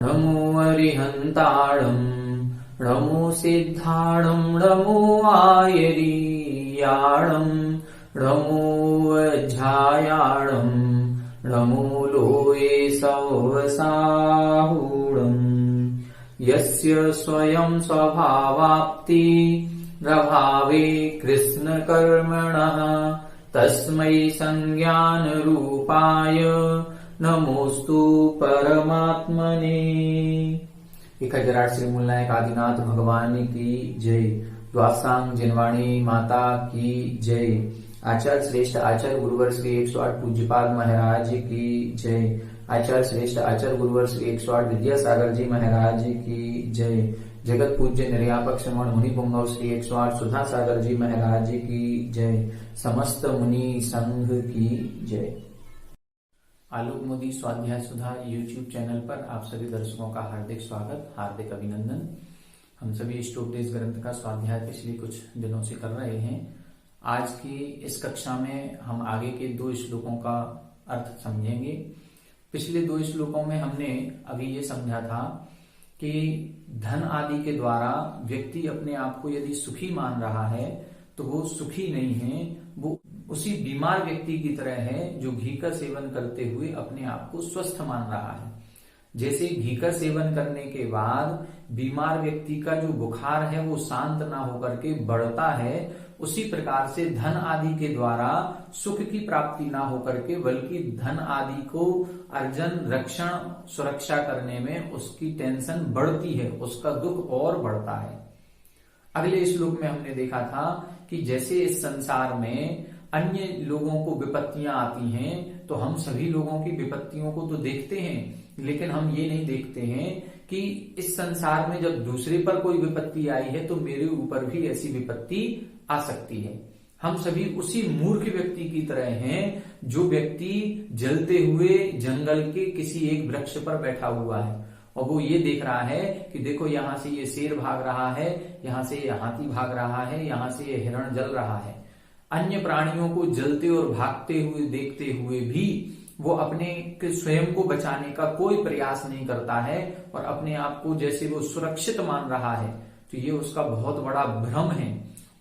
नमो अरिहन्ताणं नमो सिद्धाणं नमो आयरीयाणं नमो वज्झायाणं नमो लोये सौवसाहूणम् यस्य स्वयं स्वभावाप्ति प्रभावे कृष्णकर्मणः तस्मै संज्ञानरूपाय नमोस्तु परमात्मने। 1008 श्री मूलनायक आदिनाथ भगवान की जय। द्वासांग जिनवाणी माता की जय। आचार्य श्रेष्ठ आचार्य गुरुवर श्री 108 पूज्यपाद महाराज की जय। आचार्य श्रेष्ठ आचार्य गुरुवर श्री 108 विद्यासागर जी महाराज की जय। जगत पूज्य निर्यापक श्रमण मुनि पुंगव श्री 108 सुधा सागर जी महाराज की जय। समस्त मुनि संघ की जय। आलोक मोदी स्वाध्याय सुधा यूट्यूब चैनल पर आप सभी दर्शकों का हार्दिक स्वागत, हार्दिक अभिनंदन। हम सभी स्टोपडेज ग्रंथ का स्वाध्याय पिछले कुछ दिनों से कर रहे हैं। आज की इस कक्षा में हम आगे के 2 श्लोकों का अर्थ समझेंगे। पिछले 2 श्लोकों में हमने अभी ये समझा था कि धन आदि के द्वारा व्यक्ति अपने आप को यदि सुखी मान रहा है तो वो सुखी नहीं है, वो उसी बीमार व्यक्ति की तरह है जो घी का सेवन करते हुए अपने आप को स्वस्थ मान रहा है। जैसे घी का सेवन करने के बाद बीमार व्यक्ति का जो बुखार है वो शांत ना होकर के बढ़ता है, उसी प्रकार से धन आदि के द्वारा सुख की प्राप्ति ना होकर के बल्कि धन आदि को अर्जन रक्षण सुरक्षा करने में उसकी टेंशन बढ़ती है, उसका दुख और बढ़ता है। अगले श्लोक में हमने देखा था कि जैसे इस संसार में अन्य लोगों को विपत्तियां आती हैं तो हम सभी लोगों की विपत्तियों को तो देखते हैं, लेकिन हम ये नहीं देखते हैं कि इस संसार में जब दूसरे पर कोई विपत्ति आई है तो मेरे ऊपर भी ऐसी विपत्ति आ सकती है। हम सभी उसी मूर्ख व्यक्ति की तरह हैं जो व्यक्ति जलते हुए जंगल के किसी एक वृक्ष पर बैठा हुआ है और वो ये देख रहा है कि देखो यहाँ से ये शेर भाग रहा है, यहाँ से ये हाथी भाग रहा है, यहाँ से ये हिरण जल रहा है। अन्य प्राणियों को जलते और भागते हुए देखते हुए भी वो अपने स्वयं को बचाने का कोई प्रयास नहीं करता है और अपने आप को जैसे वो सुरक्षित मान रहा है, तो ये उसका बहुत बड़ा भ्रम है।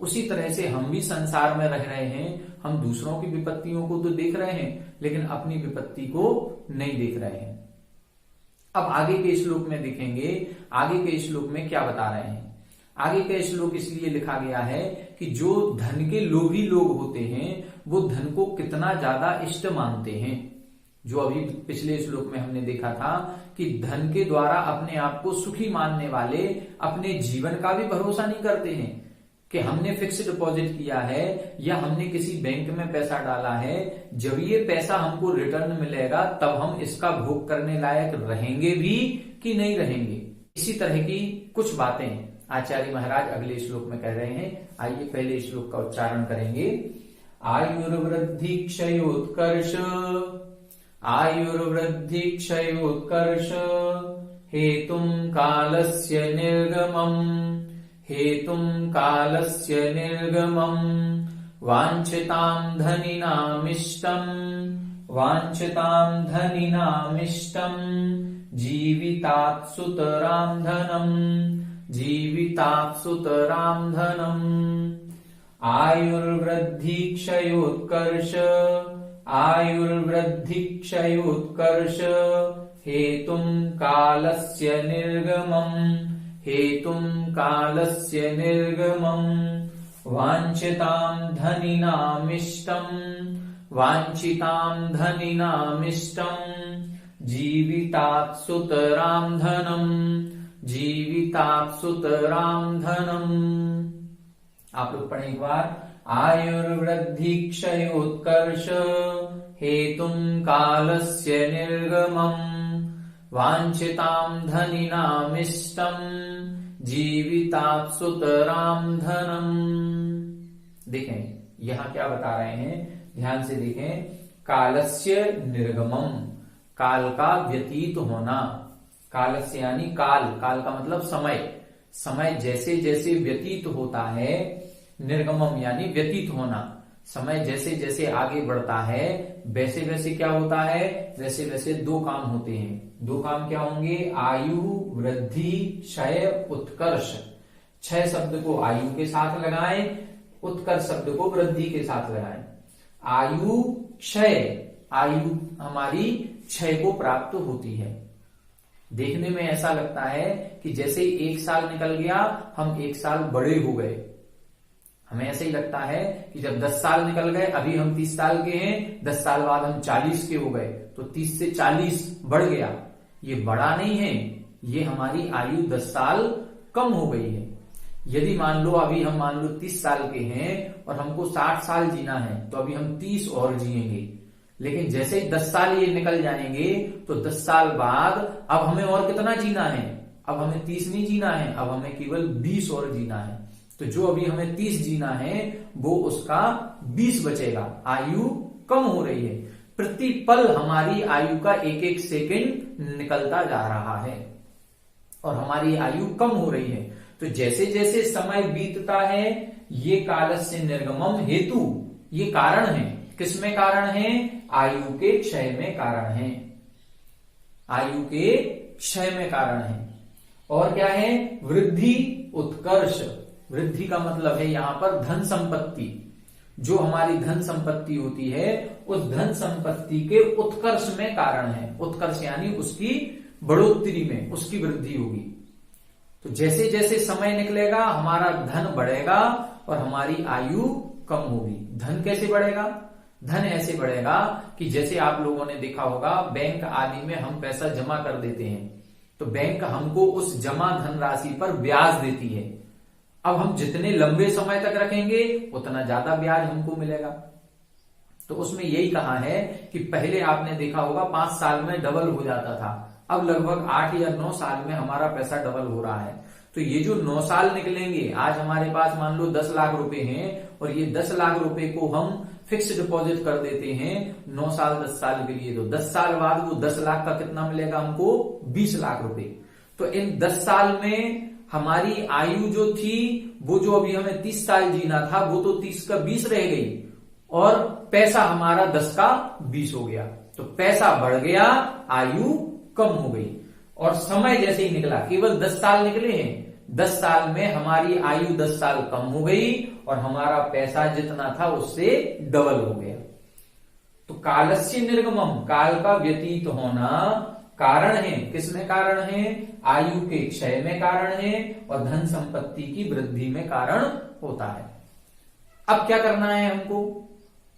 उसी तरह से हम भी संसार में रह रहे हैं, हम दूसरों की विपत्तियों को तो देख रहे हैं लेकिन अपनी विपत्ति को नहीं देख रहे हैं। अब आगे के श्लोक में देखेंगे, आगे के श्लोक में क्या बता रहे हैं। आगे का श्लोक इसलिए लिखा गया है कि जो धन के लोभी लोग होते हैं वो धन को कितना ज्यादा इष्ट मानते हैं। जो अभी पिछले श्लोक में हमने देखा था कि धन के द्वारा अपने आप को सुखी मानने वाले अपने जीवन का भी भरोसा नहीं करते हैं कि हमने फिक्स्ड डिपॉजिट किया है या हमने किसी बैंक में पैसा डाला है, जब ये पैसा हमको रिटर्न मिलेगा तब हम इसका भोग करने लायक रहेंगे भी कि नहीं रहेंगे। इसी तरह की कुछ बातें आचार्य महाराज अगले श्लोक में कह रहे हैं। आइए पहले श्लोक का उच्चारण करेंगे। आयुर्वृद्धि क्षयोत्कर्ष, आयुर्वृद्धि क्षयोत्कर्ष हेतुम कालस्य निर्गमम्, हेतुम कालस्य निर्गमम् वाञ्छितां धनिनामिष्टम्, वाञ्छितां धनिनामिष्टम् जीवितात् सुतरां धनम्, जीवितात् सुतरां धनम्। आयुर्वृद्धि क्षयोत्कर्ष, आयुर्वृद्धि क्षयोत्कर्ष हेतुं कालस्य निर्गमम्, हेतुं कालस्य निर्गमम् वाञ्छितां धनिनामिष्टम्, वाञ्छितां धनिनामिष्टम् जीवितात् सुतरां धनम्, जीवितात् सुतरां धनम्। आप लोग पढ़ें एक बार। आयुर्वृद्धि क्षयोत्कर्ष हेतुं कालस्य निर्गमम् वाञ्छितां धनिनामिष्टम् जीवितात् सुतरां धनम्। देखें यहाँ क्या बता रहे हैं, ध्यान से देखें। कालस्य निर्गमम्, काल का व्यतीत होना। कालस्य यानी काल, काल का मतलब समय। समय जैसे जैसे व्यतीत होता है, निर्गमम यानी व्यतीत होना, समय जैसे जैसे आगे बढ़ता है वैसे वैसे क्या होता है, वैसे वैसे दो काम होते हैं। दो काम क्या होंगे, आयु वृद्धि क्षय उत्कर्ष। क्षय शब्द को आयु के साथ लगाएं, उत्कर्ष शब्द को वृद्धि के साथ लगाएं। आयु क्षय, आयु हमारी क्षय को प्राप्त होती है। देखने में ऐसा लगता है कि जैसे ही 1 साल निकल गया हम 1 साल बड़े हो गए। हमें ऐसे ही लगता है कि जब 10 साल निकल गए, अभी हम 30 साल के हैं, 10 साल बाद हम 40 के हो गए, तो 30 से 40 बढ़ गया। ये बड़ा नहीं है, ये हमारी आयु 10 साल कम हो गई है। यदि मान लो अभी हम मान लो 30 साल के हैं और हमको 60 साल जीना है, तो अभी हम 30 और जिएंगे। लेकिन जैसे ही 10 साल ये निकल जाएंगे तो 10 साल बाद अब हमें और कितना जीना है, अब हमें 30 नहीं जीना है, अब हमें केवल 20 और जीना है। तो जो अभी हमें 30 जीना है वो उसका 20 बचेगा। आयु कम हो रही है, प्रति पल हमारी आयु का एक एक सेकंड निकलता जा रहा है और हमारी आयु कम हो रही है। तो जैसे जैसे समय बीतता है ये कालस्य निर्गमम हेतु, ये कारण है। किसमें कारण है, आयु के क्षय में कारण है, आयु के क्षय में कारण है। और क्या है, वृद्धि उत्कर्ष। वृद्धि का मतलब है यहां पर धन संपत्ति। जो हमारी धन संपत्ति होती है उस धन संपत्ति के उत्कर्ष में कारण है। उत्कर्ष यानी उसकी बढ़ोतरी में उसकी वृद्धि होगी। तो जैसे जैसे समय निकलेगा हमारा धन बढ़ेगा और हमारी आयु कम होगी। धन कैसे बढ़ेगा, धन ऐसे बढ़ेगा कि जैसे आप लोगों ने देखा होगा बैंक आदि में हम पैसा जमा कर देते हैं तो बैंक हमको उस जमा धनराशि पर ब्याज देती है। अब हम जितने लंबे समय तक रखेंगे उतना ज्यादा ब्याज हमको मिलेगा। तो उसमें यही कहा है कि पहले आपने देखा होगा 5 साल में डबल हो जाता था, अब लगभग 8 या 9 साल में हमारा पैसा डबल हो रहा है। तो ये जो 9 साल निकलेंगे, आज हमारे पास मान लो 10 लाख रुपए हैं और ये 10 लाख रुपए को हम फिक्स डिपॉजिट कर देते हैं 9 साल 10 साल के लिए, तो 10 साल बाद वो 10 लाख का कितना मिलेगा हमको, 20 लाख रुपए। तो इन 10 साल में हमारी आयु जो थी वो जो अभी हमें 30 साल जीना था वो तो 30 का 20 रह गई और पैसा हमारा 10 का 20 हो गया। तो पैसा बढ़ गया, आयु कम हो गई। और समय जैसे ही निकला, केवल 10 साल निकले हैं, 10 साल में हमारी आयु 10 साल कम हो गई और हमारा पैसा जितना था उससे डबल हो गया। तो कालस्य निर्गमम, काल का व्यतीत होना कारण है। किसमें कारण है, आयु के क्षय में कारण है और धन संपत्ति की वृद्धि में कारण होता है। अब क्या करना है हमको,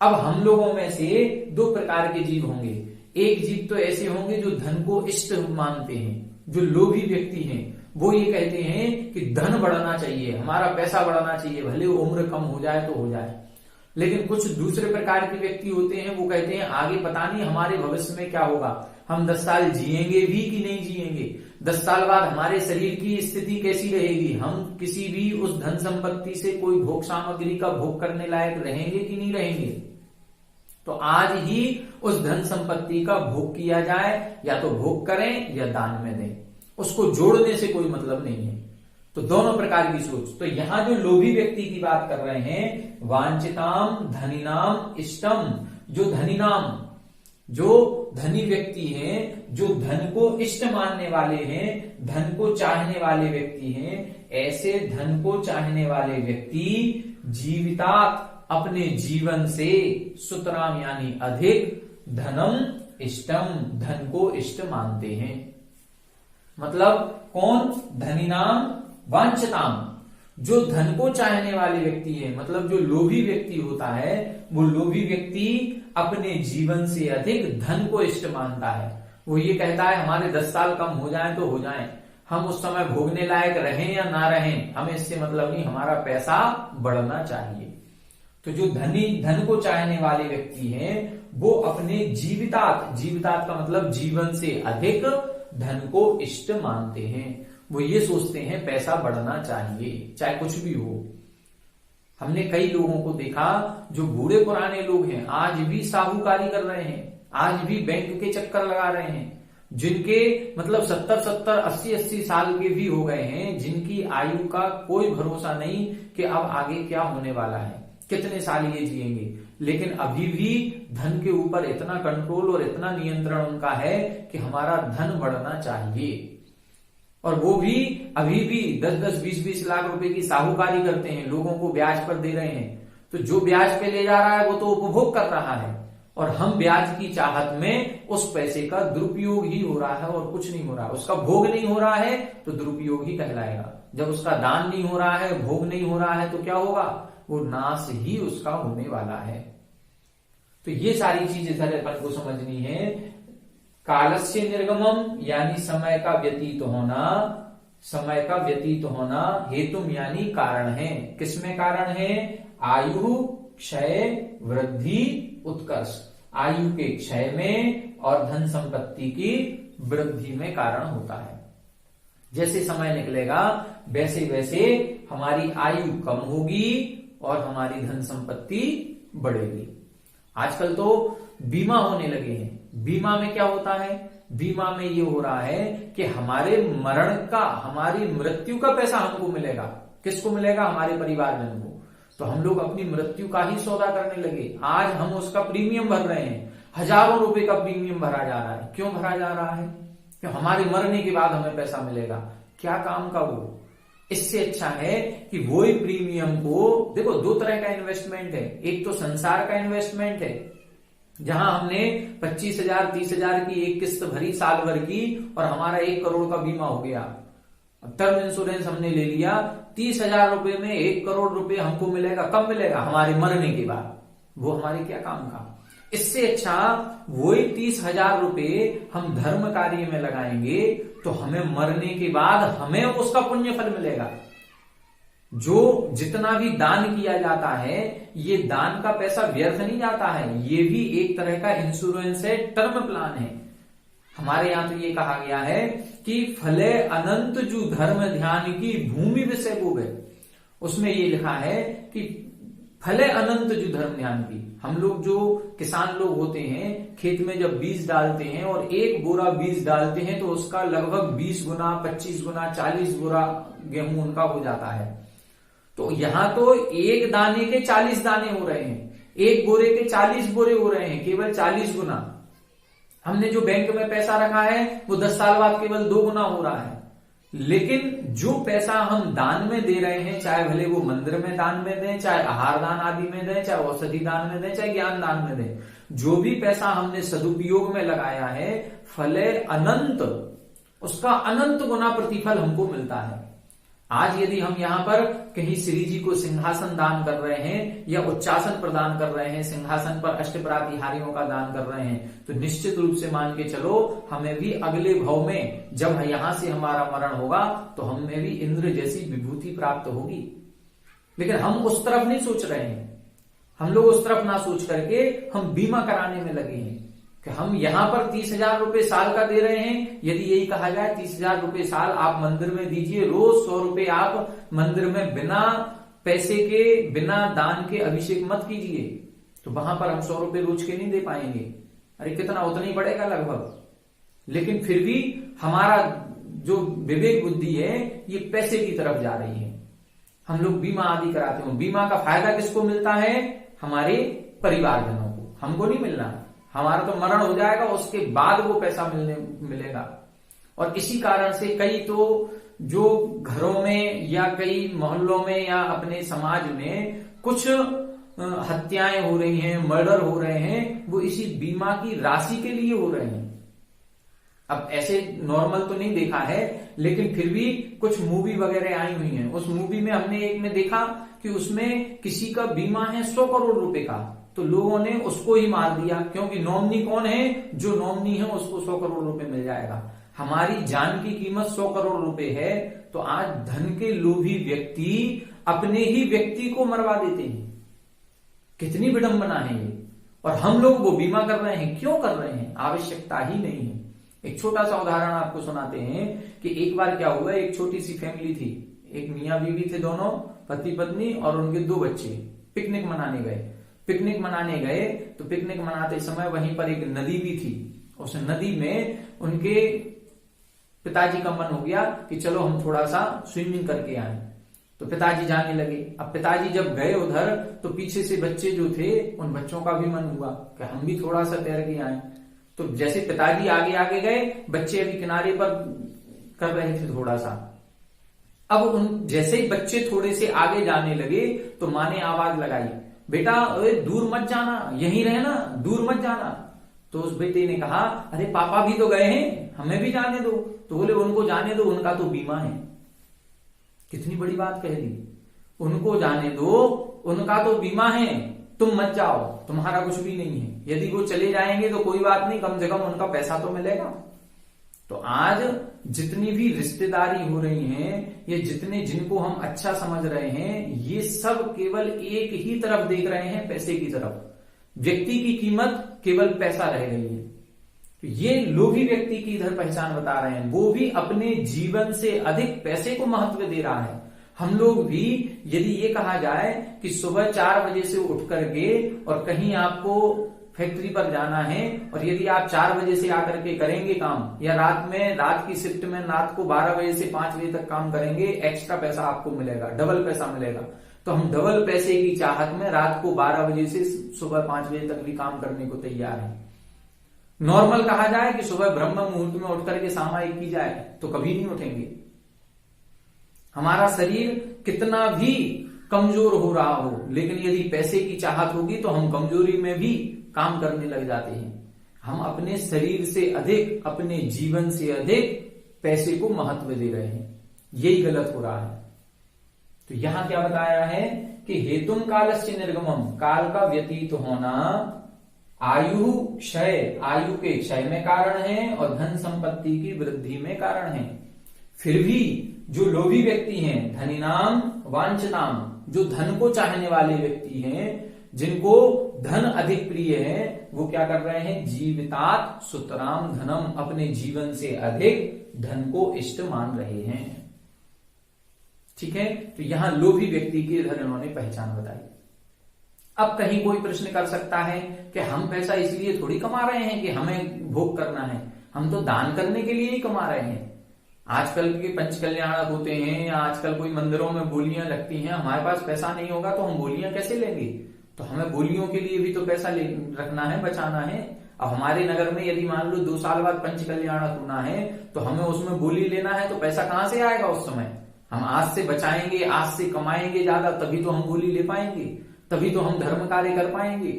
अब हम लोगों में से 2 प्रकार के जीव होंगे। एक जीव तो ऐसे होंगे जो धन को इष्ट मानते हैं, जो लोभी व्यक्ति हैं, वो ये कहते हैं कि धन बढ़ना चाहिए, हमारा पैसा बढ़ना चाहिए, भले उम्र कम हो जाए तो हो जाए। लेकिन कुछ दूसरे प्रकार के व्यक्ति होते हैं, वो कहते हैं आगे पता नहीं हमारे भविष्य में क्या होगा, हम 10 साल जिएंगे भी कि नहीं जिएंगे, 10 साल बाद हमारे शरीर की स्थिति कैसी रहेगी, हम किसी भी उस धन संपत्ति से कोई भोग सामग्री का भोग करने लायक रहेंगे कि नहीं रहेंगे। तो आज ही उस धन संपत्ति का भोग किया जाए, या तो भोग करें या दान में दें, उसको जोड़ने से कोई मतलब नहीं है। तो दोनों प्रकार की सोच। तो यहां जो लोभी व्यक्ति की बात कर रहे हैं, वांछिताम धनिनाम इष्टम, जो धनिनाम, जो धनी व्यक्ति हैं, जो धन को इष्ट मानने वाले हैं, धन को चाहने वाले व्यक्ति हैं, ऐसे धन को चाहने वाले व्यक्ति जीवितात, अपने जीवन से, सुतराम यानी अधिक, धनम इष्टम, धन को इष्ट मानते हैं। मतलब कौन, धनिनाम वांछताम, जो धन को चाहने वाले व्यक्ति है, मतलब जो लोभी व्यक्ति होता है, वो लोभी व्यक्ति अपने जीवन से अधिक धन को इष्ट मानता है। वो ये कहता है हमारे 10 साल कम हो जाएं तो हो जाएं, हम उस समय भोगने लायक रहें या ना रहें, हमें इससे मतलब नहीं, हमारा पैसा बढ़ना चाहिए। तो जो धन को चाहने वाले व्यक्ति हैं वो अपने जीवितात, जीवितात का मतलब जीवन से अधिक, धन को इष्ट मानते हैं। वो ये सोचते हैं पैसा बढ़ना चाहिए चाहे कुछ भी हो। हमने कई लोगों को देखा जो बूढ़े पुराने लोग हैं, आज भी साहूकारी कर रहे हैं, आज भी बैंक के चक्कर लगा रहे हैं, जिनके मतलब 70-70, 80-80 साल के भी हो गए हैं, जिनकी आयु का कोई भरोसा नहीं कि अब आगे क्या होने वाला है। कितने साल ये जिएंगे, लेकिन अभी भी धन के ऊपर इतना कंट्रोल और इतना नियंत्रण उनका है कि हमारा धन बढ़ना चाहिए। और वो भी अभी भी 10-10, 20-20 लाख रुपए की साहूकारी करते हैं, लोगों को ब्याज पर दे रहे हैं। तो जो ब्याज पे ले जा रहा है वो तो उपभोग कर रहा है, और हम ब्याज की चाहत में उस पैसे का दुरुपयोग ही हो रहा है और कुछ नहीं हो रहा है। उसका भोग नहीं हो रहा है तो दुरुपयोग ही कहलाएगा। जब उसका दान नहीं हो रहा है, भोग नहीं हो रहा है, तो क्या होगा, वो नाश ही उसका होने वाला है। तो ये सारी चीजें सर अपन को समझनी है। कालस्य निर्गमम यानी समय का व्यतीत होना, समय का व्यतीत होना, हेतुम यानी कारण है। किसमें कारण है, आयु क्षय वृद्धि उत्कर्ष, आयु के क्षय में और धन संपत्ति की वृद्धि में कारण होता है। जैसे समय निकलेगा वैसे वैसे हमारी आयु कम होगी और हमारी धन संपत्ति बढ़ेगी। आजकल तो बीमा होने लगे हैं। बीमा में क्या होता है, बीमा में ये हो रहा है कि हमारे मरण का, हमारी मृत्यु का पैसा हमको मिलेगा। किसको मिलेगा, हमारे परिवारजन को। तो हम लोग अपनी मृत्यु का ही सौदा करने लगे। आज हम उसका प्रीमियम भर रहे हैं, हजारों रुपए का प्रीमियम भरा जा रहा है। क्यों भरा जा रहा है, कि हमारे मरने के बाद हमें पैसा मिलेगा। क्या काम का वो, इससे अच्छा है कि वो ही प्रीमियम को, देखो दो तरह का इन्वेस्टमेंट है। एक तो संसार का इन्वेस्टमेंट है, जहां हमने 25,000 30,000 की एक किस्त भरी साल भर की और हमारा 1 करोड़ का बीमा हो गया। टर्म इंश्योरेंस हमने ले लिया, 30,000 रुपए में 1 करोड़ रुपए हमको मिलेगा। कब मिलेगा, हमारे मरने के बाद। वो हमारे क्या काम का। इससे अच्छा वही 30,000 रुपए हम धर्म कार्य में लगाएंगे तो हमें मरने के बाद हमें उसका पुण्य फल मिलेगा। जो जितना भी दान किया जाता है, ये दान का पैसा व्यर्थ नहीं जाता है। ये भी एक तरह का इंश्योरेंस है, टर्म प्लान है। हमारे यहां तो ये कहा गया है कि फले अनंत जो धर्म ध्यान की भूमि विषय को है, उसमें ये लिखा है कि फले अनंत जो धर्म ध्यान की। हम लोग जो किसान लोग होते हैं, खेत में जब बीज डालते हैं और 1 बोरा बीज डालते हैं तो उसका लगभग 20 गुना 25 गुना 40 बोरा गेहूं उनका हो जाता है। तो यहां तो एक दाने के 40 दाने हो रहे हैं, 1 बोरे के 40 बोरे हो रहे हैं, केवल 40 गुना। हमने जो बैंक में पैसा रखा है वो 10 साल बाद केवल 2 गुना हो रहा है। लेकिन जो पैसा हम दान में दे रहे हैं, चाहे भले वो मंदिर में दान में दें, चाहे आहार दान आदि में दें, चाहे औषधि दान में दें, चाहे ज्ञान दान में दें, जो भी पैसा हमने सदुपयोग में लगाया है, फले अनंत, उसका अनंत गुना प्रतिफल हमको मिलता है। आज यदि हम यहाँ पर कहीं श्री जी को सिंहासन दान कर रहे हैं या उच्चासन प्रदान कर रहे हैं, सिंहासन पर अष्टप्रातिहारियों का दान कर रहे हैं, तो निश्चित रूप से मान के चलो हमें भी अगले भव में जब यहां से हमारा मरण होगा तो हमें भी इंद्र जैसी विभूति प्राप्त होगी। लेकिन हम उस तरफ नहीं सोच रहे हैं। हम लोग उस तरफ ना सोच करके हम बीमा कराने में लगे हैं कि हम यहां पर 30,000 रुपए साल का दे रहे हैं। यदि यही कहा जाए 30,000 रुपए साल आप मंदिर में दीजिए, रोज 100 रुपए आप मंदिर में बिना पैसे के, बिना दान के अभिषेक मत कीजिए, तो वहां पर हम 100 रुपए रोज के नहीं दे पाएंगे। अरे कितना, उतना ही पड़ेगा लगभग। लेकिन फिर भी हमारा जो विवेक बुद्धि है ये पैसे की तरफ जा रही है। हम लोग बीमा आदि कराते हो। बीमा का फायदा किसको मिलता है, हमारे परिवारजनों को, हमको नहीं मिलना। हमारा तो मरण हो जाएगा, उसके बाद वो पैसा मिलेगा। और इसी कारण से कई तो जो घरों में या कई मोहल्लों में या अपने समाज में कुछ हत्याएं हो रही हैं, मर्डर हो रहे हैं, वो इसी बीमा की राशि के लिए हो रहे हैं। अब ऐसे नॉर्मल तो नहीं देखा है, लेकिन फिर भी कुछ मूवी वगैरह आई हुई हैं। उस मूवी में हमने एक में देखा कि उसमें किसी का बीमा है 100 करोड़ रुपए का, तो लोगों ने उसको ही मार दिया, क्योंकि नॉमिनी कौन है, जो नॉमिनी है उसको 100 करोड़ रुपए मिल जाएगा। हमारी जान की कीमत 100 करोड़ रुपए है, तो आज धन के लोभी व्यक्ति अपने ही व्यक्ति को मरवा देते हैं। कितनी विडंबना है ये। और हम लोग वो बीमा कर रहे हैं। क्यों कर रहे हैं, आवश्यकता ही नहीं है। एक छोटा सा उदाहरण आपको सुनाते हैं कि एक बार क्या हुआ, एक छोटी सी फैमिली थी, एक मियां बीवी थे, दोनों पति पत्नी, और उनके 2 बच्चे पिकनिक मनाने गए। पिकनिक मनाने गए तो पिकनिक मनाते समय वहीं पर एक नदी भी थी। उस नदी में उनके पिताजी का मन हो गया कि चलो हम थोड़ा सा स्विमिंग करके आए। तो पिताजी जाने लगे। अब पिताजी जब गए उधर तो पीछे से बच्चे जो थे उन बच्चों का भी मन हुआ कि हम भी थोड़ा सा तैर के आए। तो जैसे पिताजी आगे आगे गए, बच्चे अभी किनारे पर कर रहे थे थोड़ा सा। अब उन जैसे ही बच्चे थोड़े से आगे जाने लगे तो माँ ने आवाज लगाई, बेटा दूर मत जाना, यहीं रहना, दूर मत जाना। तो उस बेटे ने कहा, अरे पापा भी तो गए हैं, हमें भी जाने दो। तो बोले उनको जाने दो, उनका तो बीमा है। कितनी बड़ी बात कह दी, उनको जाने दो, उनका तो बीमा है, तुम मत जाओ, तुम्हारा कुछ भी नहीं है। यदि वो चले जाएंगे तो कोई बात नहीं, कम से कम उनका पैसा तो मिलेगा। तो आज जितनी भी रिश्तेदारी हो रही हैं, ये जितने जिनको हम अच्छा समझ रहे हैं, ये सब केवल एक ही तरफ देख रहे हैं, पैसे की तरफ। व्यक्ति की कीमत केवल पैसा रह गई है। तो ये लोभी व्यक्ति की इधर पहचान बता रहे हैं, वो भी अपने जीवन से अधिक पैसे को महत्व दे रहा है। हम लोग भी यदि ये कहा जाए कि सुबह 4 बजे से उठ करके और कहीं आपको फैक्ट्री पर जाना है, और यदि आप 4 बजे से आकर के करेंगे काम, या रात की शिफ्ट में रात को 12 बजे से 5 बजे तक काम करेंगे, एक्स्ट्रा पैसा आपको मिलेगा, डबल पैसा मिलेगा। तो हम डबल पैसे की चाहत में रात को 12 बजे से सुबह 5 बजे तक भी काम करने को तैयार है। नॉर्मल कहा जाए कि सुबह ब्रह्म मुहूर्त में उठ करके सामायिक की जाए तो कभी नहीं उठेंगे। हमारा शरीर कितना भी कमजोर हो रहा हो, लेकिन यदि पैसे की चाहत होगी तो हम कमजोरी में भी काम करने लग जाते हैं। हम अपने शरीर से अधिक, अपने जीवन से अधिक पैसे को महत्व दे रहे हैं, यही गलत हो रहा है। तो यहां क्या बताया है कि हेतुम कालस्य निर्गमम, काल का व्यतीत होना आयु क्षय, आयु के क्षय में कारण है और धन संपत्ति की वृद्धि में कारण है। फिर भी जो लोभी व्यक्ति हैं, धनिनाम वांछताम, जो धन को चाहने वाले व्यक्ति हैं, जिनको धन अधिक प्रिय है, वो क्या कर रहे हैं, जीवितात सुतराम धनम, अपने जीवन से अधिक धन को इष्ट मान रहे हैं। ठीक है, तो यहां लोभी व्यक्ति की इधर इन्होंने पहचान बताई। अब कहीं कोई प्रश्न कर सकता है कि हम पैसा इसलिए थोड़ी कमा रहे हैं कि हमें भोग करना है, हम तो दान करने के लिए ही कमा रहे हैं। आजकल के पंच कल्याणक होते हैं, या आजकल कोई मंदिरों में बोलियां लगती हैं, हमारे पास पैसा नहीं होगा तो हम बोलियां कैसे लेंगे? तो हमें बोलियों के लिए भी तो पैसा रखना है, बचाना है। अब हमारे नगर में यदि मान लो 2 साल बाद पंच कल्याणक होना है तो हमें उसमें बोली लेना है, तो पैसा कहां से आएगा उस समय? हम आज से बचाएंगे, आज से कमाएंगे ज्यादा, तभी तो हम बोली ले पाएंगे, तभी तो हम धर्म कार्य कर पाएंगे।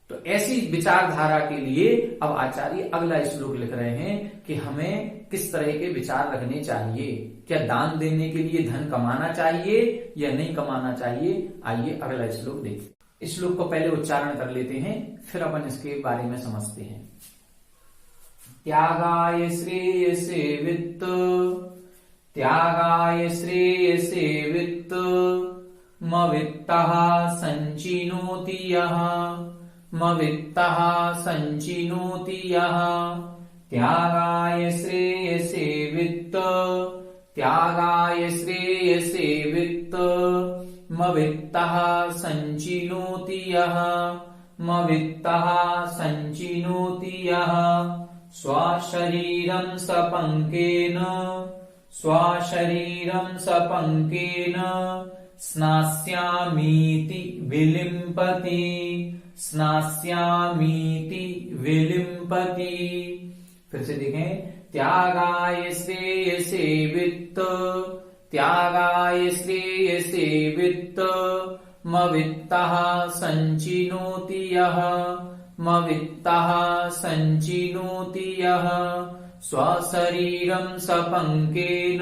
तो ऐसी विचारधारा के लिए अब आचार्य अगला श्लोक लिख रहे हैं कि हमें किस तरह के विचार रखने चाहिए। क्या दान देने के लिए धन कमाना चाहिए या नहीं कमाना चाहिए? आइए अगला श्लोक देखिए। इस श्लोक को पहले उच्चारण कर लेते हैं, फिर अपन इसके बारे में समझते हैं। त्यागाय श्रेयसे वित्त, त्यागाय श्रेयसे वित्त, मवित्तः संचिनोति यः, मवित्तः संचिनोति यः, त्यागाय श्रेयसे वित्त, त्यागाय श्रेयसे वित्त, मवित्तः संचिनोति यः, मवित्तः संचिनोति यः, स्वशरीरं सपंकेन, स्वशरीरं सपंकेन स्नास्यामीति विलिम्पति, स्नास्यामीति विलिम्पति। फिर से देखें, त्यागाय श्रेयसे वित्त, त्यागाय श्रेयसे वित्त, मवित्तः संचिनोति यः, मवित्तः संचिनोति यः, स्वशरीरं सपंकेन,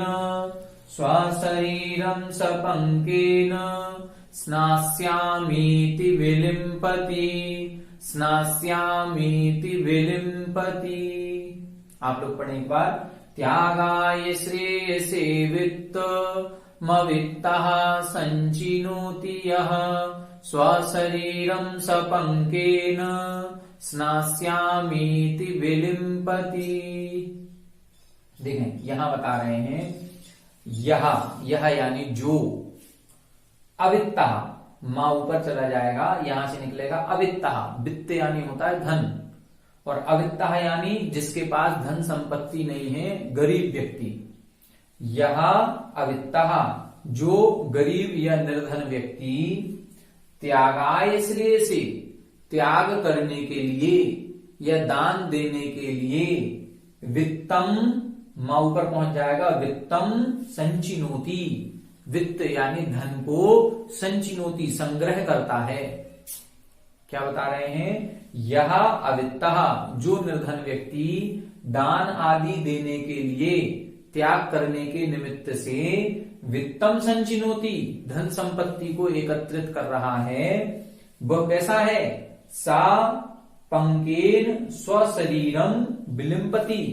स्वशरीरं सपंकेन स्नास्यामीति विलिम्पति, स्नास्यामीति विलिम्पति। आप लोग पढ़ें एक बार। त्यागाय श्रेयसे वित्त, मवित्तः संचिनोति यः, स्वशरीरं सपंकेन स्नास्यामीति विलिम्पति। देखें यहां बता रहे हैं, यह यानी जो, अवित्तः मां ऊपर चला जाएगा, यहां से निकलेगा अवित्तः, वित्त यानी होता है धन, और अवित्तः यानी जिसके पास धन संपत्ति नहीं है, गरीब व्यक्ति। यह अवित्तः जो गरीब या निर्धन व्यक्ति त्यागाय श्रेयसे, त्याग करने के लिए या दान देने के लिए वित्तम, मां ऊपर पहुंच जाएगा, वित्तम संचिनोति, वित्त यानी धन को संचिनोति संग्रह करता है। क्या बता रहे हैं, यह अवित्तः, जो निर्धन व्यक्ति दान आदि देने के लिए त्याग करने के निमित्त से वित्तम संचिनोति, धन संपत्ति को एकत्रित कर रहा है, वह कैसा है, सा पंकेन स्वशरीरम विलिम्पति,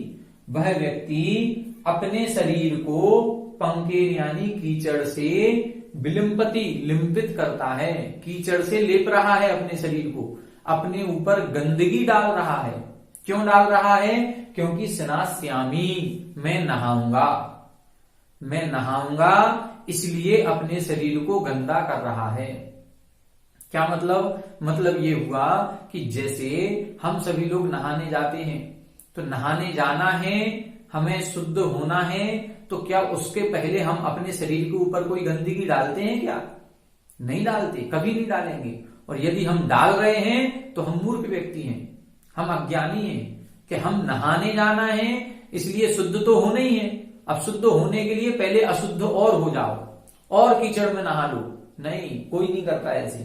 वह व्यक्ति अपने शरीर को पंकेन यानी कीचड़ से विलिम्पति लिम्पित करता है, कीचड़ से लेप रहा है अपने शरीर को, अपने ऊपर गंदगी डाल रहा है। क्यों डाल रहा है, क्योंकि स्नास्यामी, मैं नहाऊंगा, मैं नहाऊंगा, इसलिए अपने शरीर को गंदा कर रहा है। क्या मतलब ये हुआ कि जैसे हम सभी लोग नहाने जाते हैं, तो नहाने जाना है, हमें शुद्ध होना है, तो क्या उसके पहले हम अपने शरीर के ऊपर कोई गंदगी डालते हैं क्या? नहीं डालते, कभी नहीं डालेंगे। और यदि हम डाल रहे हैं तो हम मूर्ख व्यक्ति हैं, हम अज्ञानी हैं कि हम नहाने जाना है, इसलिए शुद्ध तो होना ही है। अब शुद्ध होने के लिए पहले अशुद्ध और हो जाओ और कीचड़ में नहा लो। नहीं, कोई नहीं करता ऐसे।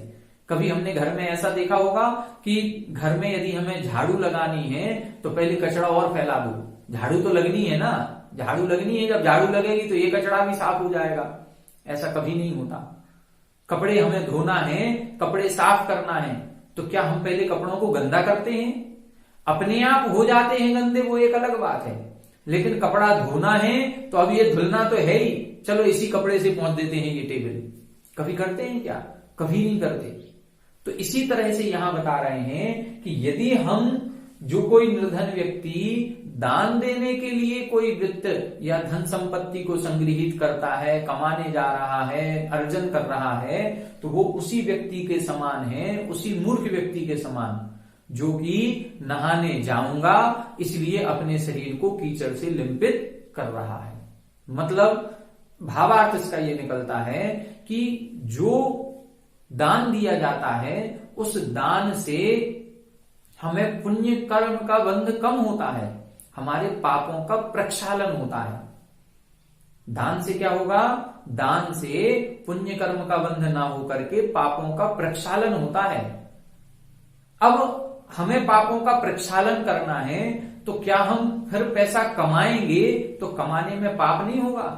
कभी हमने घर में ऐसा देखा होगा कि घर में यदि हमें झाड़ू लगानी है तो पहले कचरा और फैला दो। झाड़ू तो लगनी है ना, झाड़ू लगनी है, जब झाड़ू लगेगी तो ये कचरा भी साफ हो जाएगा। ऐसा कभी नहीं होता। कपड़े हमें धोना है, कपड़े साफ करना है, तो क्या हम पहले कपड़ों को गंदा करते हैं? अपने आप हो जाते हैं गंदे, वो एक अलग बात है, लेकिन कपड़ा धोना है तो अब ये धुलना तो है ही, चलो इसी कपड़े से पोंछ देते हैं ये टेबल। कभी करते हैं क्या? कभी नहीं करते। तो इसी तरह से यहां बता रहे हैं कि यदि हम, जो कोई निर्धन व्यक्ति दान देने के लिए कोई वित्त या धन संपत्ति को संग्रहित करता है, कमाने जा रहा है, अर्जन कर रहा है, तो वो उसी व्यक्ति के समान है, उसी मूर्ख व्यक्ति के समान, जो कि नहाने जाऊंगा इसलिए अपने शरीर को कीचड़ से लिम्पित कर रहा है। मतलब भावार्थ इसका ये निकलता है कि जो दान दिया जाता है उस दान से हमें पुण्य कर्म का बंध कम होता है, हमारे पापों का प्रक्षालन होता है। दान से क्या होगा? दान से पुण्य कर्म का बंध ना होकर के पापों का प्रक्षालन होता है। अब हमें पापों का प्रक्षालन करना है तो क्या हम फिर पैसा कमाएंगे तो कमाने में पाप नहीं होगा?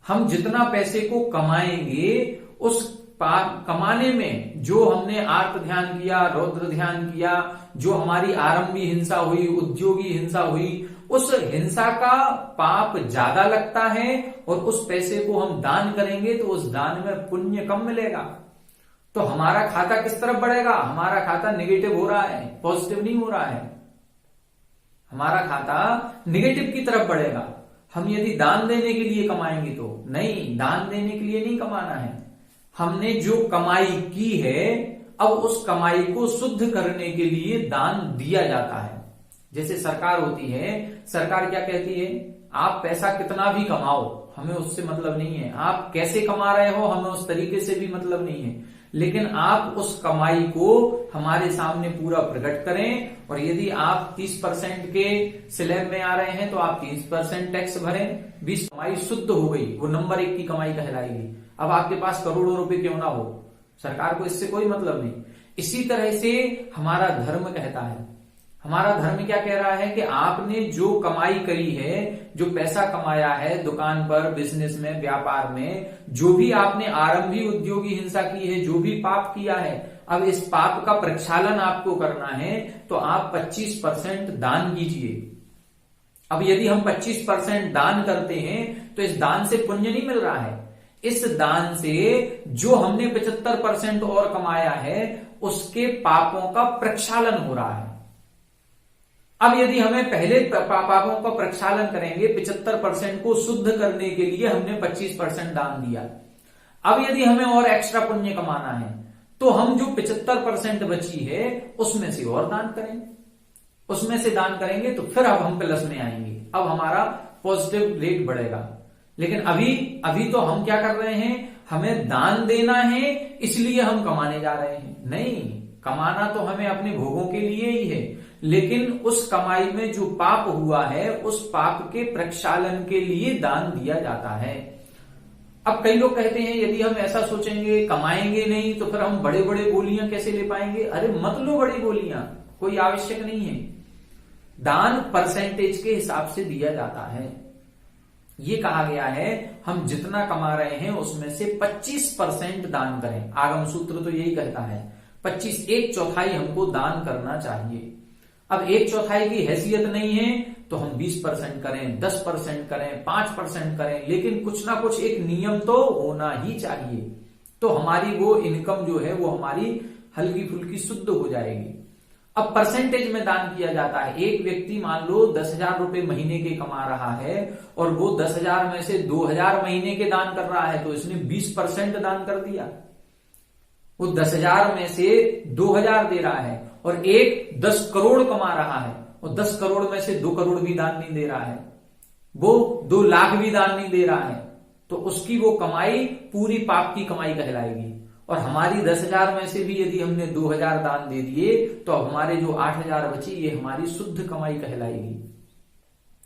हम जितना पैसे को कमाएंगे उस कमाने में जो हमने आर्त ध्यान किया, रौद्र ध्यान किया, जो हमारी आरंभी हिंसा हुई, उद्योगी हिंसा हुई, उस हिंसा का पाप ज्यादा लगता है, और उस पैसे को हम दान करेंगे तो उस दान में पुण्य कम मिलेगा। तो हमारा खाता किस तरफ बढ़ेगा? हमारा खाता नेगेटिव हो रहा है, पॉजिटिव नहीं हो रहा है। हमारा खाता नेगेटिव की तरफ बढ़ेगा। हम यदि दान देने के लिए कमाएंगे तो नहीं, दान देने के लिए नहीं कमाना है। हमने जो कमाई की है, अब उस कमाई को शुद्ध करने के लिए दान दिया जाता है। जैसे सरकार होती है, सरकार क्या कहती है? आप पैसा कितना भी कमाओ, हमें उससे मतलब नहीं है। आप कैसे कमा रहे हो, हमें उस तरीके से भी मतलब नहीं है, लेकिन आप उस कमाई को हमारे सामने पूरा प्रकट करें, और यदि आप 30% के स्लैब में आ रहे हैं तो आप 30% टैक्स भरें। 20 कमाई शुद्ध हो गई, वो नंबर 1 की कमाई कहलाएगी। अब आपके पास करोड़ों रुपए क्यों ना हो, सरकार को इससे कोई मतलब नहीं। इसी तरह से हमारा धर्म कहता है, हमारा धर्म क्या कह रहा है कि आपने जो कमाई करी है, जो पैसा कमाया है दुकान पर, बिजनेस में, व्यापार में, जो भी आपने आरंभी उद्योगी हिंसा की है, जो भी पाप किया है, अब इस पाप का प्रक्षालन आपको करना है तो आप 25% दान कीजिए। अब यदि हम 25% दान करते हैं तो इस दान से पुण्य नहीं मिल रहा है, इस दान से जो हमने 75% और कमाया है उसके पापों का प्रक्षालन हो रहा है। अब यदि हमें पहले पापों का प्रक्षालन करेंगे, 75% को शुद्ध करने के लिए हमने 25% दान दिया। अब यदि हमें और एक्स्ट्रा पुण्य कमाना है तो हम जो 75% बची है उसमें से और दान करेंगे, उसमें से दान करेंगे तो फिर अब हम प्लस में आएंगे, अब हमारा पॉजिटिव रेट बढ़ेगा। लेकिन अभी तो हम क्या कर रहे हैं, हमें दान देना है इसलिए हम कमाने जा रहे हैं। नहीं, कमाना तो हमें अपने भोगों के लिए ही है, लेकिन उस कमाई में जो पाप हुआ है उस पाप के प्रक्षालन के लिए दान दिया जाता है। अब कई लोग कहते हैं यदि हम ऐसा सोचेंगे कमाएंगे नहीं तो फिर हम बड़े बड़े गोलियां कैसे ले पाएंगे। अरे मत लो बड़ी गोलियां, कोई आवश्यक नहीं है। दान परसेंटेज के हिसाब से दिया जाता है। ये कहा गया है हम जितना कमा रहे हैं उसमें से 25% दान करें। आगम सूत्र तो यही कहता है 25, 1/4 हमको दान करना चाहिए। अब 1/4 की हैसियत नहीं है तो हम 20% करें, 10% करें, 5% करें, लेकिन कुछ ना कुछ एक नियम तो होना ही चाहिए। तो हमारी वो इनकम जो है वो हमारी हल्की फुल्की शुद्ध हो जाएगी। अब परसेंटेज में दान किया जाता है। एक व्यक्ति मान लो 10,000 रुपए महीने के कमा रहा है और वो 10,000 में से 2,000 महीने के दान कर रहा है, तो इसने 20% दान कर दिया। वो 10,000 में से 2,000 दे रहा है और एक 10 करोड़ कमा रहा है और 10 करोड़ में से 2 करोड़ भी दान नहीं दे रहा है, वो 2 लाख भी दान नहीं दे रहा है, तो उसकी वो कमाई पूरी पाप की कमाई कहलाएगी। और हमारी 10,000 में से भी यदि हमने 2,000 दान दे दिए तो अब हमारे जो 8,000 बची ये हमारी शुद्ध कमाई कहलाएगी।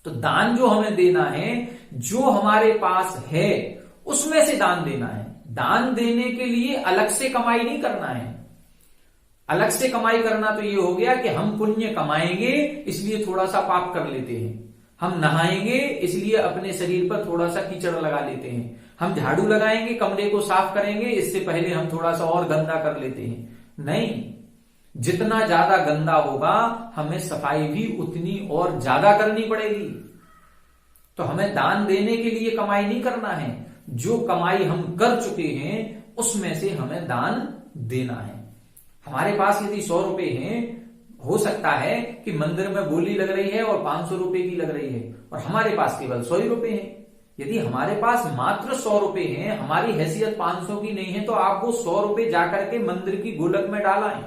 तो दान जो हमें देना है, जो हमारे पास है उसमें से दान देना है। दान देने के लिए अलग से कमाई नहीं करना है। अलग से कमाई करना तो ये हो गया कि हम पुण्य कमाएंगे इसलिए थोड़ा सा पाप कर लेते हैं, हम नहाएंगे इसलिए अपने शरीर पर थोड़ा सा कीचड़ लगा लेते हैं, हम झाड़ू लगाएंगे, कमरे को साफ करेंगे, इससे पहले हम थोड़ा सा और गंदा कर लेते हैं। नहीं, जितना ज्यादा गंदा होगा हमें सफाई भी उतनी और ज्यादा करनी पड़ेगी। तो हमें दान देने के लिए कमाई नहीं करना है, जो कमाई हम कर चुके हैं उसमें से हमें दान देना है। हमारे पास यदि 100 रुपए हैं, हो सकता है कि मंदिर में बोली लग रही है और 500 रुपए की लग रही है और हमारे पास केवल 100 ही रुपए हैं। यदि हमारे पास मात्र 100 रुपए हैं, हमारी हैसियत 500 की नहीं है, तो आप वो 100 रुपए जाकर के मंदिर की गोलक में डालें।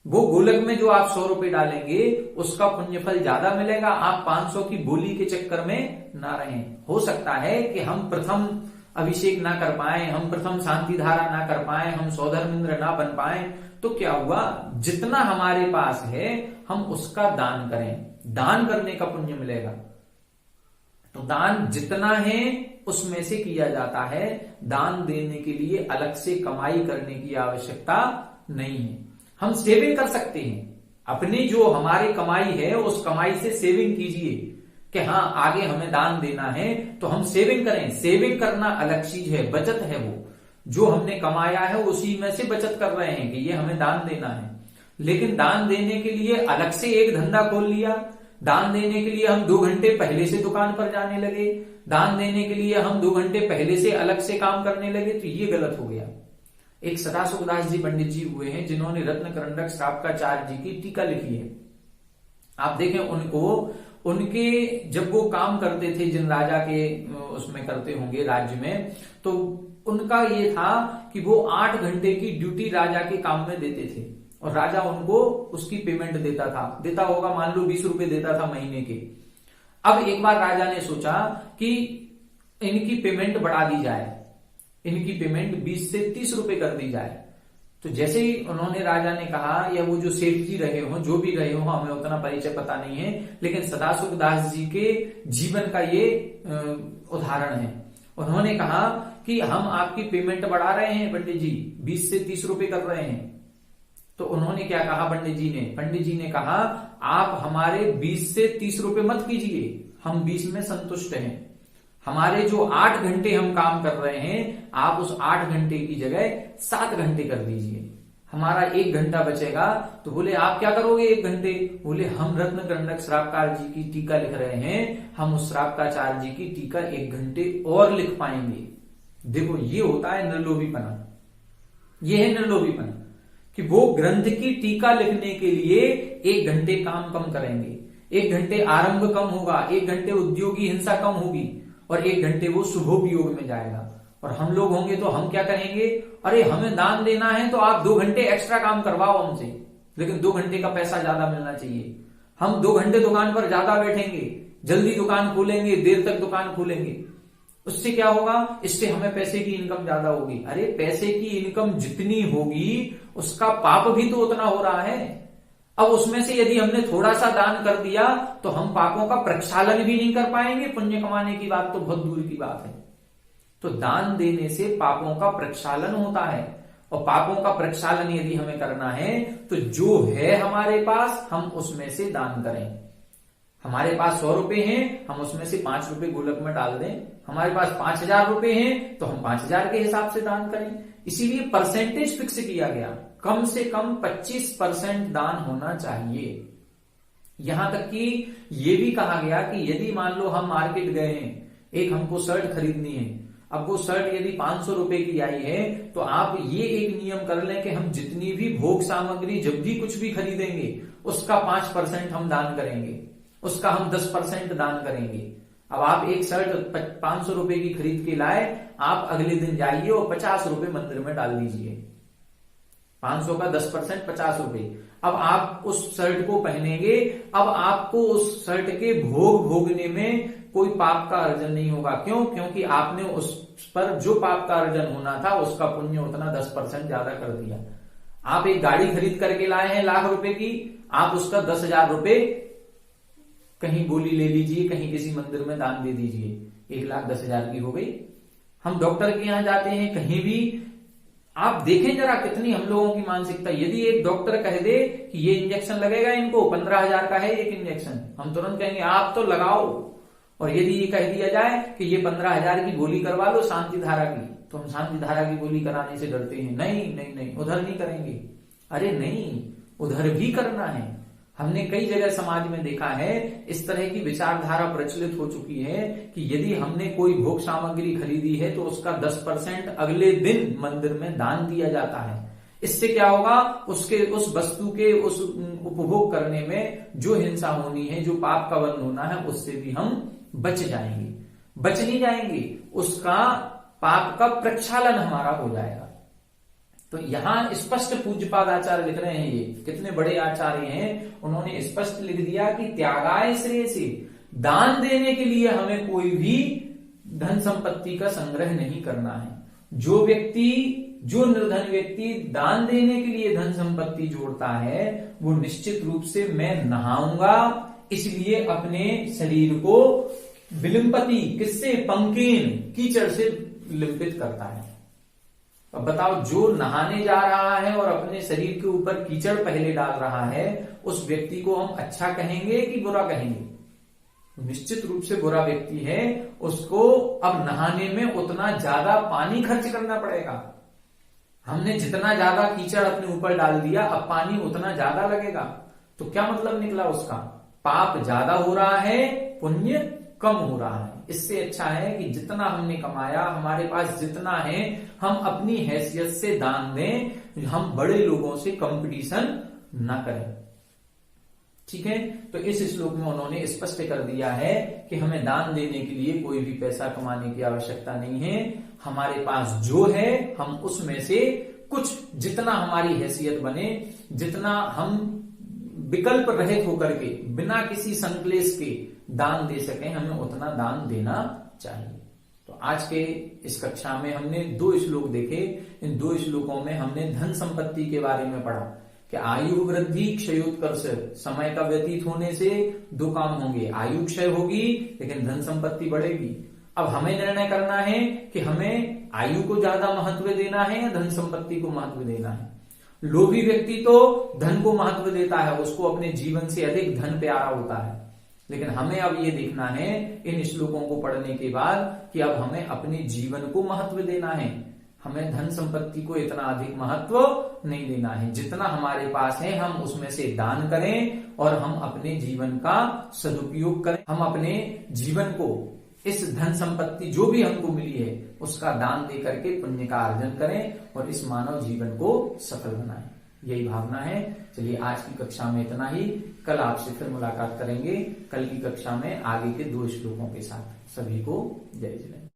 वो गोलक में जो आप 100 रुपए डालेंगे उसका पुण्यफल ज्यादा मिलेगा, आप 500 की बोली के चक्कर में ना रहें। हो सकता है कि हम प्रथम अभिषेक ना कर पाए, हम प्रथम शांति धारा ना कर पाए, हम सौधर्मिंद्र ना बन पाए, तो क्या हुआ, जितना हमारे पास है हम उसका दान करें, दान करने का पुण्य मिलेगा। तो दान जितना है उसमें से किया जाता है। दान देने के लिए अलग से कमाई करने की आवश्यकता नहीं है। हम सेविंग कर सकते हैं, अपनी जो हमारी कमाई है उस कमाई से सेविंग कीजिए कि हाँ आगे हमें दान देना है तो हम सेविंग करें। सेविंग करना अलग चीज है, बचत है। वो जो हमने कमाया है उसी में से बचत कर रहे हैं कि ये हमें दान देना है। लेकिन दान देने के लिए अलग से एक धंधा खोल लिया, दान देने के लिए हम 2 घंटे पहले से दुकान पर जाने लगे, दान देने के लिए हम 2 घंटे पहले से अलग से काम करने लगे, तो ये गलत हो गया। एक सदाशिवदास जी पंडित जी हुए हैं जिन्होंने रत्नकरंडक श्रावकाचार्य जी की टीका लिखी है। आप देखें उनके जब वो काम करते थे, जिन राजा के उसमें करते होंगे राज्य में, तो उनका ये था कि वो 8 घंटे की ड्यूटी राजा के काम में देते थे और राजा उनको उसकी पेमेंट देता होगा, मान लो 20 रुपए देता था महीने के। अब एक बार राजा ने सोचा कि इनकी पेमेंट बढ़ा दी जाए, इनकी पेमेंट 20 से 30 रुपए कर दी जाए। तो जैसे ही उन्होंने राजा ने कहा, या वो जो सेठ जी रहे हो, जो भी रहे हो, हमें उतना परिचय पता नहीं है, लेकिन सदाशिवदास जी के जीवन का ये उदाहरण है। उन्होंने कहा कि हम आपकी पेमेंट बढ़ा रहे हैं पंडित जी, 20 से 30 रुपए कर रहे हैं। तो उन्होंने क्या कहा पंडित जी ने कहा आप हमारे 20 से 30 रुपए मत कीजिए, हम 20 में संतुष्ट हैं। हमारे जो 8 घंटे हम काम कर रहे हैं, आप उस 8 घंटे की जगह 7 घंटे कर दीजिए, हमारा 1 घंटा बचेगा। तो बोले आप क्या करोगे 1 घंटे? बोले हम रत्नकरंडक श्रावकार जी की टीका लिख रहे हैं, हम उस श्रावकाचार्य जी की टीका 1 घंटे और लिख पाएंगे। देखो ये होता है निर्लोभीपना, ये है निर्लोभीपना कि वो ग्रंथ की टीका लिखने के लिए 1 घंटे काम कम करेंगे, 1 घंटे आरंभ कम होगा, 1 घंटे उद्योगी हिंसा कम होगी और 1 घंटे वो शुभोपयोग में जाएगा। और हम लोग होंगे तो हम क्या करेंगे, अरे हमें दान देना है तो आप 2 घंटे एक्स्ट्रा काम करवाओ हमसे, लेकिन 2 घंटे का पैसा ज्यादा मिलना चाहिए। हम 2 घंटे दुकान पर ज्यादा बैठेंगे, जल्दी दुकान खोलेंगे, देर तक दुकान खोलेंगे। उससे क्या होगा, इससे हमें पैसे की इनकम ज्यादा होगी। अरे पैसे की इनकम जितनी होगी उसका पाप भी तो उतना हो रहा है। अब उसमें से यदि हमने थोड़ा सा दान कर दिया तो हम पापों का प्रक्षालन भी नहीं कर पाएंगे। पुण्य कमाने की बात तो बहुत दूर की बात है। तो दान देने से पापों का प्रक्षालन होता है, और पापों का प्रक्षालन यदि हमें करना है तो जो है हमारे पास हम उसमें से दान करें। हमारे पास 100 रुपए हैं, हम उसमें से 5 रुपए गोलक में डाल दें। हमारे पास 5000 रुपए हैं तो हम 5000 के हिसाब से दान करें। इसीलिए परसेंटेज फिक्स किया गया, कम से कम 25% दान होना चाहिए। यहां तक कि यह भी कहा गया कि यदि मान लो हम मार्केट गए हैं, एक हमको शर्ट खरीदनी है, अब वो शर्ट यदि 500 रुपए की आई है तो आप ये एक नियम कर लें कि हम जितनी भी भोग सामग्री जब भी कुछ भी खरीदेंगे उसका 5% हम दान करेंगे, उसका हम 10% दान करेंगे। अब आप एक शर्ट 500 रुपए की खरीद के लाए, आप अगले दिन जाइए और 50 रुपए मंदिर में डाल दीजिए। 500 का 10% 50 रुपए। अब आप उस शर्ट को पहनेंगे, अब आपको उस शर्ट के भोग भोगने में कोई पाप का अर्जन नहीं होगा। क्यों? क्योंकि आपने उस पर जो पाप का अर्जन होना था उसका पुण्य उतना 10% ज्यादा कर दिया। आप एक गाड़ी खरीद करके लाए हैं लाख रुपए की, आप उसका 10,000 रुपए कहीं बोली ले लीजिए, कहीं किसी मंदिर में दान दे दीजिए, 1,10,000 की हो गई। हम डॉक्टर के यहां जाते हैं, कहीं भी आप देखें जरा कितनी हम लोगों की मानसिकता। यदि एक डॉक्टर कह दे कि ये इंजेक्शन लगेगा इनको, 15,000 का है एक इंजेक्शन, हम तुरंत कहेंगे आप तो लगाओ। और यदि ये कह दिया जाए कि ये 15,000 की गोली करवा लो शांति धारा की, तो हम शांति धारा की गोली कराने से डरते हैं, नहीं नहीं नहीं उधर नहीं करेंगे। अरे नहीं, उधर भी करना है। हमने कई जगह समाज में देखा है, इस तरह की विचारधारा प्रचलित हो चुकी है कि यदि हमने कोई भोग सामग्री खरीदी है तो उसका 10% अगले दिन मंदिर में दान दिया जाता है। इससे क्या होगा, उसके उस वस्तु के उस उपभोग करने में जो हिंसा होनी है, जो पाप का बंध होना है, उससे भी हम बच जाएंगे। बच नहीं जाएंगे, उसका पाप का प्रक्षालन हमारा हो जाएगा। तो यहां स्पष्ट पूज्यपाद आचार्य लिख रहे हैं, ये कितने बड़े आचार्य हैं, उन्होंने स्पष्ट लिख दिया कि त्यागाय श्रेय से, दान देने के लिए हमें कोई भी धन संपत्ति का संग्रह नहीं करना है। जो निर्धन व्यक्ति दान देने के लिए धन संपत्ति जोड़ता है, वो निश्चित रूप से मैं नहाऊंगा इसलिए अपने शरीर को विलिम्पति, किससे, पंकेन, कीचड़ से लिंपित करता है। अब बताओ, जो नहाने जा रहा है और अपने शरीर के ऊपर कीचड़ पहले डाल रहा है, उस व्यक्ति को हम अच्छा कहेंगे कि बुरा कहेंगे? निश्चित रूप से बुरा व्यक्ति है, उसको अब नहाने में उतना ज्यादा पानी खर्च करना पड़ेगा। हमने जितना ज्यादा कीचड़ अपने ऊपर डाल दिया, अब पानी उतना ज्यादा लगेगा। तो क्या मतलब निकला उसका? पाप ज्यादा हो रहा है, पुण्य कम हो रहा है। इससे अच्छा है कि जितना हमने कमाया, हमारे पास जितना है, हम अपनी हैसियत से दान दें, हम बड़े लोगों से कंपटीशन ना करें। ठीक है, तो इस श्लोक में उन्होंने स्पष्ट कर दिया है कि हमें दान देने के लिए कोई भी पैसा कमाने की आवश्यकता नहीं है। हमारे पास जो है हम उसमें से कुछ, जितना हमारी हैसियत बने, जितना हम विकल्प रहित होकर के बिना किसी संक्लेश के दान दे सकें, हमें उतना दान देना चाहिए। तो आज के इस कक्षा में हमने 2 श्लोक देखे। इन 2 श्लोकों में हमने धन संपत्ति के बारे में पढ़ा कि आयु वृद्धि क्षयोत्कर्ष, समय का व्यतीत होने से 2 काम होंगे, आयु क्षय होगी लेकिन धन संपत्ति बढ़ेगी। अब हमें निर्णय करना है कि हमें आयु को ज्यादा महत्व देना है या धन संपत्ति को महत्व देना है। लोभी व्यक्ति तो धन को महत्व देता है, उसको अपने जीवन से अधिक धन प्यारा होता है। लेकिन हमें अब ये देखना है इन श्लोकों को पढ़ने के बाद कि अब हमें अपने जीवन को महत्व देना है। हमें धन संपत्ति को इतना अधिक महत्व नहीं देना है। जितना हमारे पास है हम उसमें से दान करें और हम अपने जीवन का सदुपयोग करें। हम अपने जीवन को, इस धन संपत्ति जो भी हमको मिली है उसका दान दे करके पुण्य का अर्जन करें और इस मानव जीवन को सफल बनाएं। यही भावना है। चलिए आज की कक्षा में इतना ही। कल आपसे फिर मुलाकात करेंगे, कल की कक्षा में आगे के 2 श्लोकों के साथ। सभी को जय जय।